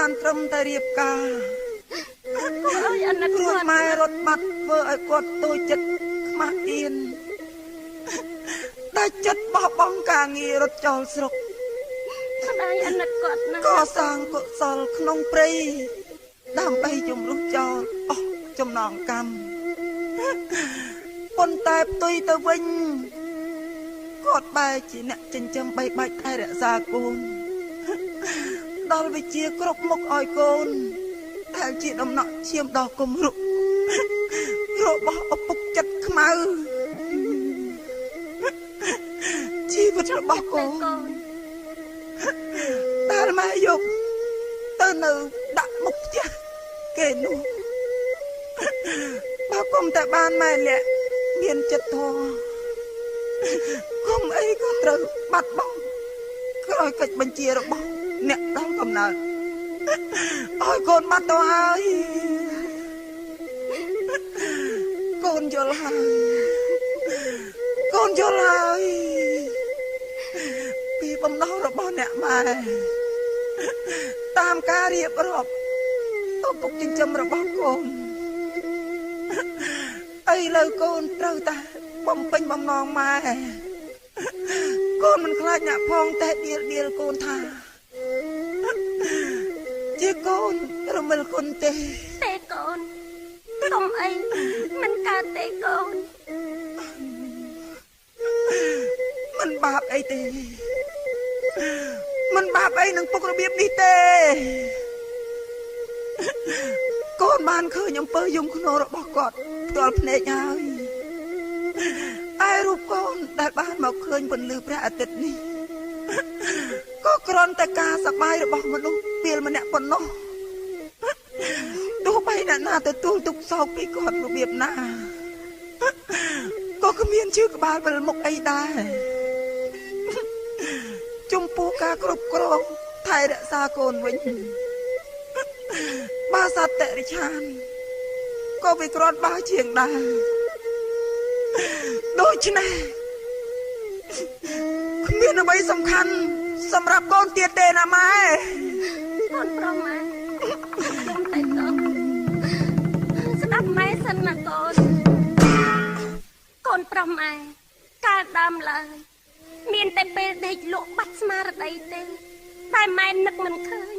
បានត្រឹមតែរៀបការអើយអាណិតគាត់ម៉ែរត់បាត់ធ្វើឲ្យគាត់តូចចិត្តខ្មាស់អៀនតែចិត្តបោះបង់ការងាររត់ចោលស្រុកម្ដាយអាណិតគាត់ណាស់កសាងកុសលក្នុងព្រៃដើម្បីជំរុះចោលអស់ចំណងកម្មប៉ុន្តែផ្ទុយទៅវិញគាត់បែរជាអ្នកចិញ្ចឹមបីបាច់ថែរក្សាកូនដល់វិជាគ្រប់មុខឲ្យកូនតែជាដំណក់ឈាមដល់គំរុករបស់ឪពុកចិត្តខ្មៅជីវិតរបស់កូនតែម៉ែយកទៅនៅដាក់មុខផ្ទះគេនោះបើគុំតែបានម៉ែលាក់មានចិត្តធម៌គុំអីក៏ត្រូវបាត់បង់ក្រោយកិច្ចបញ្ជារបស់អ្នកដល់កំណើតឲ្យកូនបាត់ទៅហើយកូនយល់ហើយកូនយល់ហើយពីបំណងរបស់អ្នកម៉ែតាមការរៀបរាប់ឪពុកចិញ្ចឹមរបស់កូនឥឡូវកូនត្រូវតែបំពេញបំណងម៉ែកូនមិនខ្លាចអ្នកផងតែដៀលកូនថាជាកូនរមិលគុណទេកូនទុំអីមិនកើតទេកូនមិនបាបអីទេមិនបាបអីនឹងពុករបៀបនេះទេកូនបានឃើញអំពើយំខ្នងរបស់គាត់ផ្ទាល់ភ្នែកហើយឯរូបកូនដែលបានមកឃើញពន្លឺព្រះអាទិត្យនេះក៏គ្រាន់តែការសប្បាយរបស់មនុស្សពេលម្នាក់ប៉ុណ្ណោះទោះបីអ្នកណាទទួលទុកសោកពីគាត់របៀបណាក៏គ្មានជឿក្បាលវិលមុខអីដែរចំពោះការគ្រប់គ្រងថែរក្សាកូនវិញបើសត្វតិរិឆានក៏វាគ្រាន់បើជាងដែរដូច្នេះគ្មានអ្វីសំខាន់សម្រាប់កូនទៀតទេណាម៉ែកូនប្រុសម៉ែខ្ញុំតែទៅស្ដាប់ម៉ែសិនណាកូនប្រុសម៉ែកាលដើមឡើយមានតែពេលដេកលក់បាត់ស្មារតីទេតែម៉ែនឹកមិនឃើញ